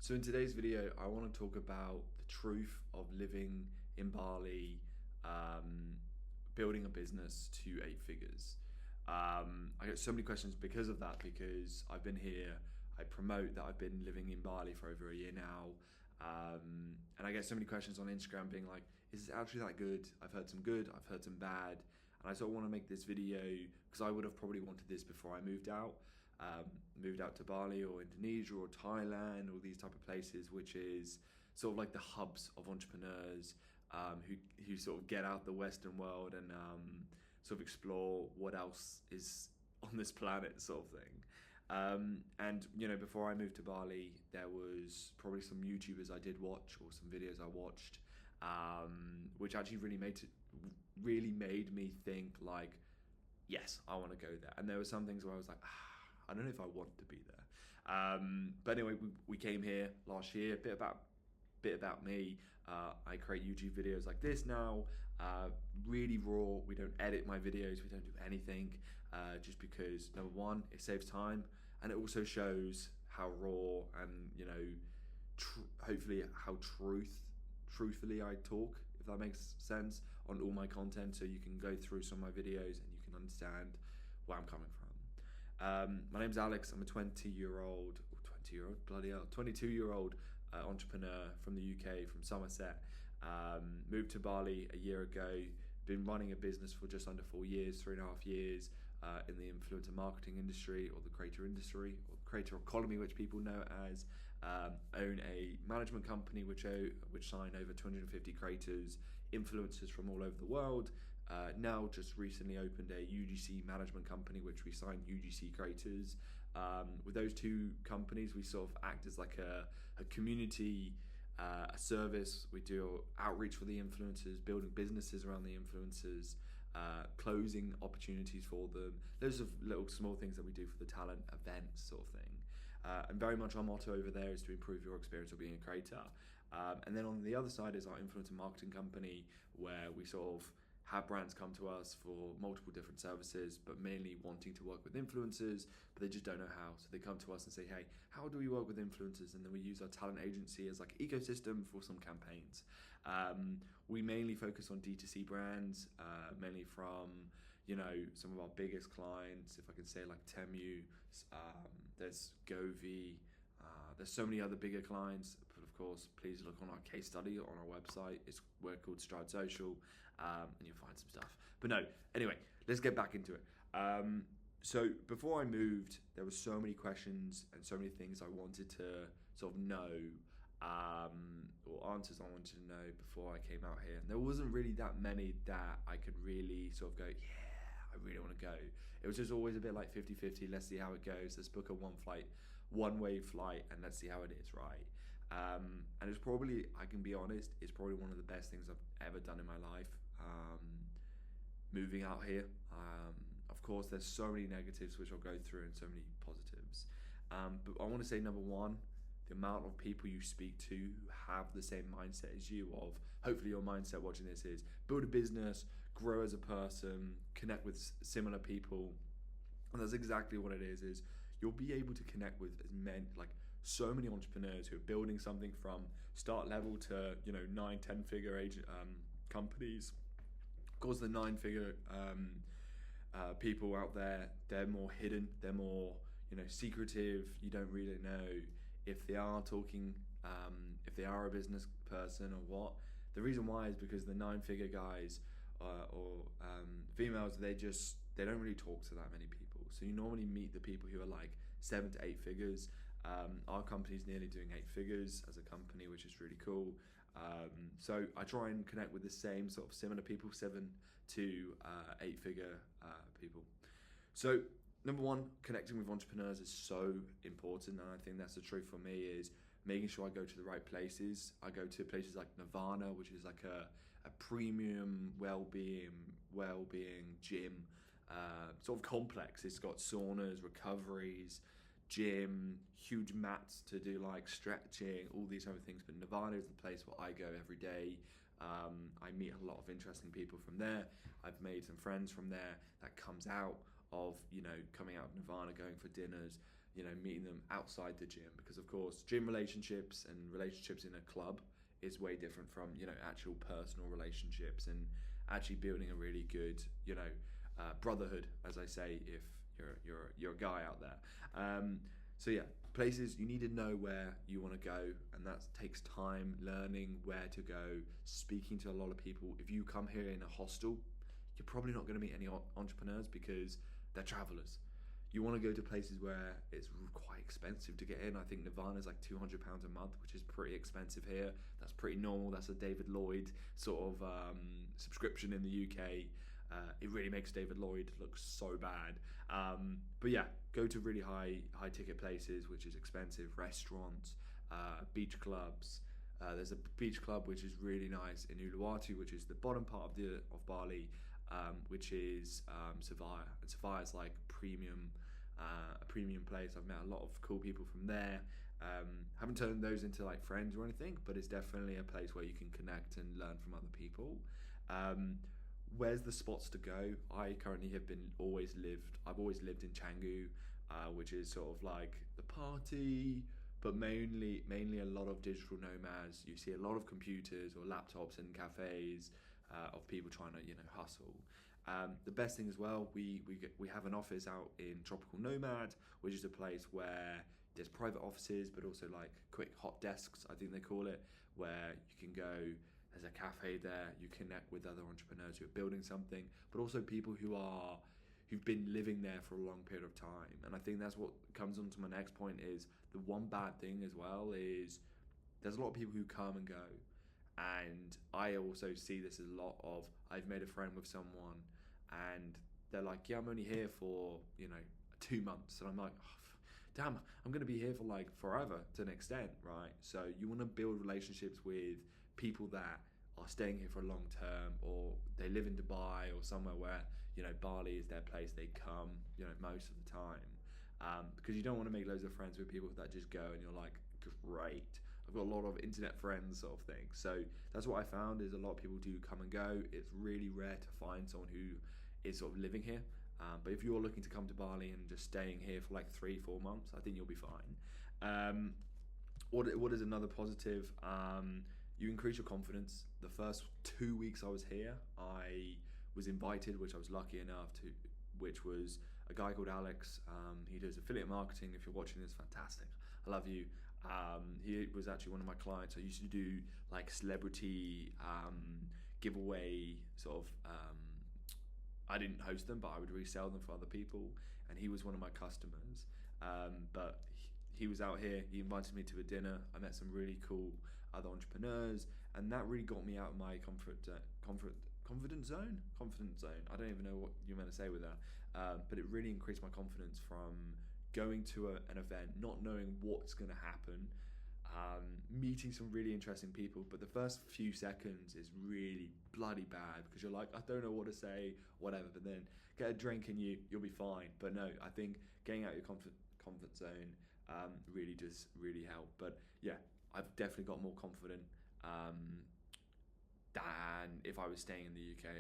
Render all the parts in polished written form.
So in today's video, I want to talk about the truth of living in Bali, um, building a business to 8 figures. I get so many questions because of that, because I've been here, I promote that I've been living in Bali for over a year now. And I get so many questions on Instagram being like, is this actually that good? I've heard some good, I've heard some bad. And I sort of want to make this video because I would have probably wanted this before I moved out to Bali or Indonesia or Thailand or these type of places, which is sort of like the hubs of entrepreneurs, who sort of get out the Western world and sort of explore what else is on this planet, sort of thing. And before I moved to Bali, there was probably some YouTubers I did watch or some videos I watched, which actually really made me think like, yes, I want to go there. And there were some things where I was like, I don't know if I want to be there. But anyway, we came here last year. Bit about me. I create YouTube videos like this now, really raw. We don't edit my videos. We don't do anything, just because number one, it saves time, and it also shows how raw and hopefully how truthfully I talk, if that makes sense, on all my content. So you can go through some of my videos and you can understand where I'm coming from. My name's Alex. I'm a 22-year-old entrepreneur from the UK, from Somerset. Moved to Bali a year ago. Been running a business for just under 4 years, 3.5 years, in the influencer marketing industry, or the creator industry, or the creator economy, which people know as. Own a management company which sign over 250 creators, influencers from all over the world. Now just recently opened a UGC management company which we sign UGC creators. With those two companies, we sort of act as like a community, a service. We do outreach for the influencers, building businesses around the influencers, closing opportunities for them. Those are little small things that we do for the talent events, sort of thing. And very much our motto over there is to improve your experience of being a creator. And then on the other side is our influencer marketing company, where we sort of have brands come to us for multiple different services, but mainly wanting to work with influencers, but they just don't know how. So they come to us and say, hey, how do we work with influencers? And then we use our talent agency as like an ecosystem for some campaigns. We mainly focus on D2C brands, mainly from, some of our biggest clients, if I can say, like Temu, there's Govi, there's so many other bigger clients, but of course, please look on our case study on our website. We're called Stride Social, and you'll find some stuff. But no, anyway, let's get back into it. So before I moved, there were so many questions and so many things I wanted to sort of know, or answers I wanted to know before I came out here. And there wasn't really that many that I could really sort of go, yeah, I really want to go. It was just always a bit like 50-50. Let's see how it goes. Let's book a one-way flight, and let's see how it is, right? And it's probably, I can be honest, it's probably one of the best things I've ever done in my life. Moving out here. Of course, there's so many negatives which I'll go through and so many positives. But I want to say, number one, the amount of people you speak to who have the same mindset as you, of hopefully your mindset watching this is build a business, grow as a person, connect with similar people. And that's exactly what it is you'll be able to connect with so many entrepreneurs who are building something from start level to 9-10 figure companies. Of course, the 9-figure people out there, they're more hidden, they're more secretive. You don't really know if they are talking, if they are a business person or what. The reason why is because the 9-figure guys or females, they don't really talk to that many people. So you normally meet the people who are like 7 to 8 figures. Our company's nearly doing 8 figures as a company, which is really cool. So I try and connect with the same sort of similar people, 7 to 8 figure people. So number one, connecting with entrepreneurs is so important, and I think that's the truth for me, is making sure I go to the right places. I go to places like Nirvana, which is like a premium well-being gym, sort of complex. It's got saunas, recoveries, gym, huge mats to do like stretching, all these other things. But Nirvana is the place where I go every day. I meet a lot of interesting people from there. I've made some friends from there that comes out of, coming out of Nirvana, going for dinners, meeting them outside the gym, because of course gym relationships and relationships in a club is way different from actual personal relationships, and actually building a really good brotherhood, as I say, if you're a guy out there. So yeah, places you need to know where you want to go, and that takes time, learning where to go, speaking to a lot of people. If you come here in a hostel, you're probably not going to meet any entrepreneurs because they're travelers. You want to go to places where it's quite expensive to get in. I think Nirvana's like £200 a month, which is pretty expensive here. That's pretty normal. That's a David Lloyd sort of subscription in the UK. It really makes David Lloyd look so bad. But yeah, go to really high ticket places, which is expensive. Restaurants, beach clubs. There's a beach club which is really nice in Uluwatu, which is the bottom part of Bali, which is Savaya. And Savaya is like a premium place. I've met a lot of cool people from there. Haven't turned those into like friends or anything, but it's definitely a place where you can connect and learn from other people. Where's the spots to go? I currently I've always lived in Canggu, which is sort of like the party, but mainly a lot of digital nomads. You see a lot of computers or laptops in cafes of people trying to hustle. The best thing as well, we have an office out in Tropical Nomad, which is a place where there's private offices, but also like quick hot desks, I think they call it, where you can go. There's a cafe there. You connect with other entrepreneurs who are building something, but also people who've been living there for a long period of time. And I think that's what comes on to my next point. Is the one bad thing as well is there's a lot of people who come and go, and I also see this as a lot of, I've made a friend with someone and they're like, yeah, I'm only here for 2 months, and I'm like, oh, damn, I'm going to be here for like forever to an extent, right? So you want to build relationships with people that are staying here for a long term, or they live in Dubai or somewhere where Bali is their place. They come most of the time, because you don't want to make loads of friends with people that just go and you're like, great, I've got a lot of internet friends sort of thing. So that's what I found, is a lot of people do come and go. It's really rare to find someone who is sort of living here. But if you're looking to come to Bali and just staying here for like 3-4 months, I think you'll be fine. What is another positive? You increase your confidence. The first 2 weeks I was here, I was invited, which I was lucky enough to, which was a guy called Alex. He does affiliate marketing. If you're watching this, fantastic. I love you. He was actually one of my clients. I used to do like celebrity giveaway sort of. I didn't host them, but I would resell them for other people. And he was one of my customers. But he was out here. He invited me to a dinner. I met some really cool other entrepreneurs, and that really got me out of my confident zone. I don't even know what you're meant to say with that, but it really increased my confidence from going to an event, not knowing what's going to happen, meeting some really interesting people, but the first few seconds is really bloody bad because you're like, I don't know what to say, whatever. But then get a drink and you'll be fine. But no, I think getting out of your comfort zone really does really help. But yeah, I've definitely got more confident than if I was staying in the UK.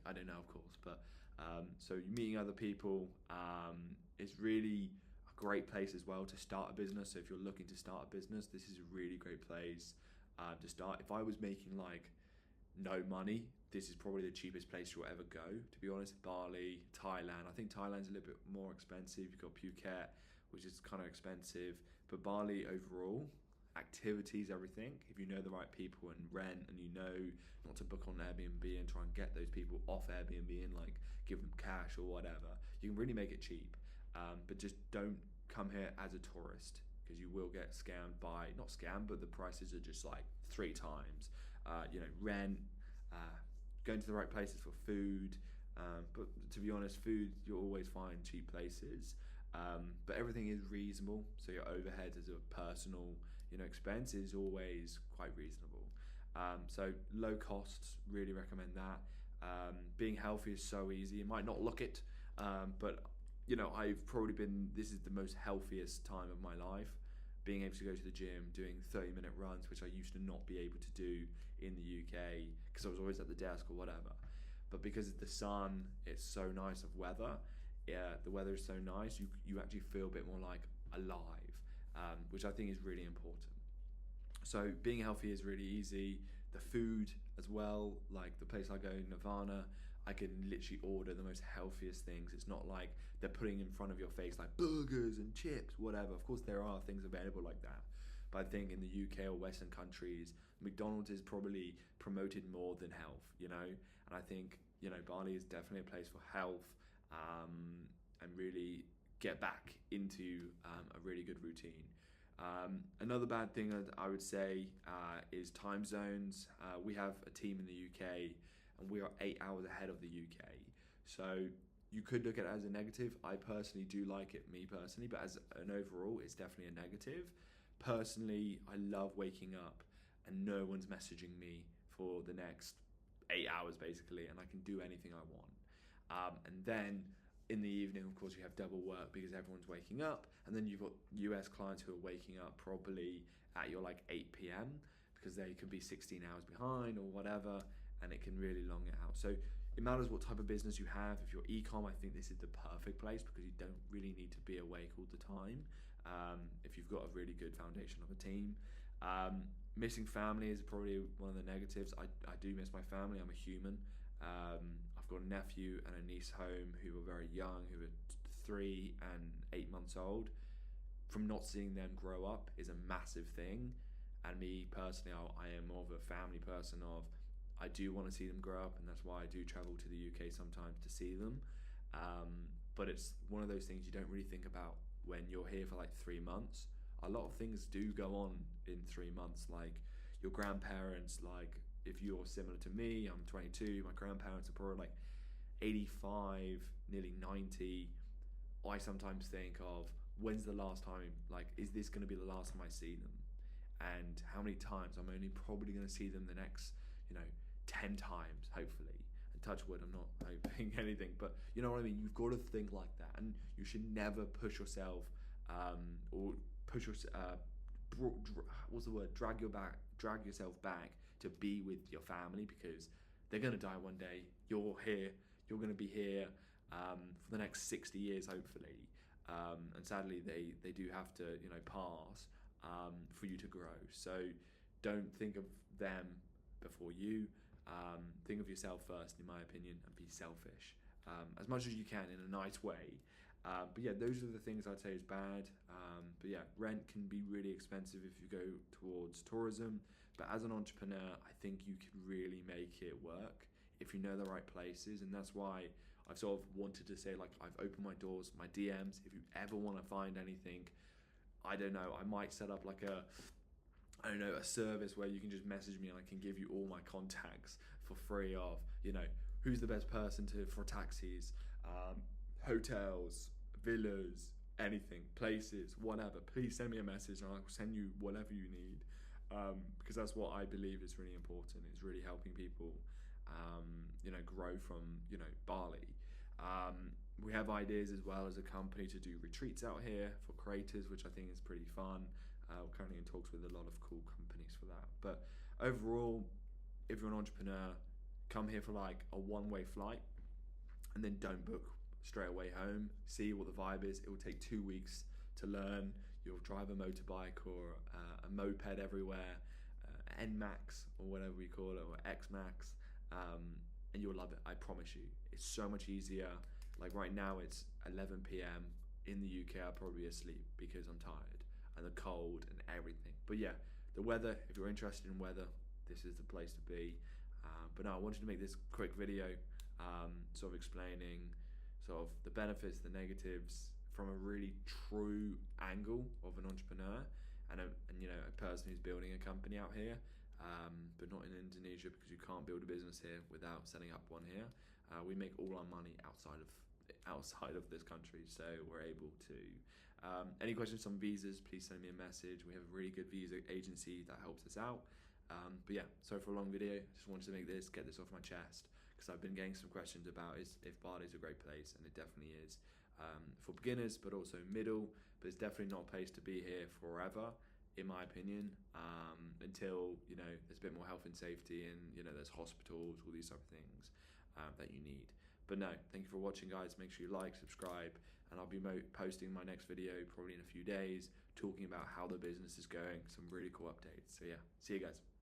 I don't know, of course, but so meeting other people is really a great place as well to start a business. So if you're looking to start a business, this is a really great place to start. If I was making like no money, this is probably the cheapest place you'll ever go, to be honest. Bali, Thailand. I think Thailand's a little bit more expensive. You've got Phuket, which is kind of expensive, but Bali overall, activities, everything, if you know the right people, and rent, and you know not to book on Airbnb and try and get those people off Airbnb and like give them cash or whatever, you can really make it cheap. But just don't come here as a tourist, because you will get scammed by, not scammed, but the prices are just like 3 times. Rent, going to the right places for food, but to be honest, food, you'll always find cheap places, but everything is reasonable, so your overhead as a personal expense is always quite reasonable. So low costs, really recommend that. Being healthy is so easy. You might not look it, but I've probably this is the most healthiest time of my life, being able to go to the gym, doing 30-minute runs, which I used to not be able to do in the UK because I was always at the desk or whatever. But because of the sun, it's so nice of weather. Yeah, the weather is so nice. You actually feel a bit more like alive, which I think is really important. So being healthy is really easy. The food as well, like the place I go, Nirvana, I can literally order the most healthiest things. It's not like they're putting in front of your face like burgers and chips, whatever. Of course, there are things available like that. But I think in the UK or Western countries, McDonald's is probably promoted more than health, you know? And I think, you know, Bali is definitely a place for health, and really get back into a really good routine. Another bad thing that I would say is time zones. We have a team in the UK and we are 8 hours ahead of the UK. So you could look at it as a negative. I personally do like it, me personally, but as an overall, it's definitely a negative. Personally, I love waking up and no one's messaging me for the next 8 hours basically, and I can do anything I want. And then in the evening, of course, you have double work because everyone's waking up, and then you've got US clients who are waking up probably at your like 8 p.m. because they could be 16 hours behind or whatever, and it can really long it out. So it matters what type of business you have. If you're e-com, I think this is the perfect place because you don't really need to be awake all the time. If you've got a really good foundation of a team. Missing family is probably one of the negatives. I do miss my family. I'm a human. I've got a nephew and a niece home who are very young, who are 3 and 8 months old. From not seeing them grow up is a massive thing. And me personally, I am more of a family person of, I do want to see them grow up, and that's why I do travel to the UK sometimes to see them. But it's one of those things you don't really think about when you're here for like 3 months. A lot of things do go on in 3 months, like your grandparents, like if you're similar to me, I'm 22, my grandparents are probably like 85, nearly 90. I sometimes think of, when's the last time, like, is this going to be the last time I see them? And how many times? I'm only probably going to see them the next, 10 times, hopefully. And touch wood, I'm not hoping anything, but you know what I mean? You've got to think like that, and you should never push yourself, or push your, what's the word? Drag yourself back to be with your family, because they're going to die one day. You're here. You're going to be here for the next 60 years, hopefully. And sadly, they do have to, pass for you to grow. So don't think of them before you. Think of yourself first, in my opinion, and be selfish as much as you can in a nice way. But yeah, those are the things I'd say is bad. But yeah, rent can be really expensive if you go towards tourism. But as an entrepreneur, I think you can really make it work if you know the right places. And that's why I've sort of wanted to say, like, I've opened my doors, my DMs. If you ever want to find anything, I don't know, I might set up like a service where you can just message me and I can give you all my contacts for free of, who's the best person for taxis, hotels, villas, anything, places, whatever. Please send me a message and I'll send you whatever you need, because that's what I believe is really important. It's really helping people, grow from, Bali. We have ideas as well as a company to do retreats out here for creators, which I think is pretty fun. We're currently in talks with a lot of cool companies for that. But overall, if you're an entrepreneur, come here for like a one-way flight and then don't book straight away home. See what the vibe is. It will take 2 weeks to learn. You'll drive a motorbike or a moped everywhere, NMAX or whatever we call it, or XMAX, and you'll love it. I promise you. It's so much easier. Like right now it's 11 p.m. in the UK. I'll probably be asleep because I'm tired, and the cold and everything. But yeah, the weather, if you're interested in weather, this is the place to be. But no, I wanted to make this quick video, sort of explaining sort of the benefits, the negatives from a really true angle of an entrepreneur and a person who's building a company out here, but not in Indonesia, because you can't build a business here without setting up one here. We make all our money outside of this country, so we're able to. Any questions on visas, please send me a message. We have a really good visa agency that helps us out. But yeah, sorry for a long video. Just wanted to get this off my chest, because I've been getting some questions about if Bali is a great place, and it definitely is, for beginners, but also middle. But it's definitely not a place to be here forever, in my opinion, until there's a bit more health and safety, and there's hospitals, all these type of things that you need. But no, thank you for watching, guys. Make sure you like, subscribe, and I'll be posting my next video probably in a few days, talking about how the business is going, some really cool updates. So yeah, see you guys.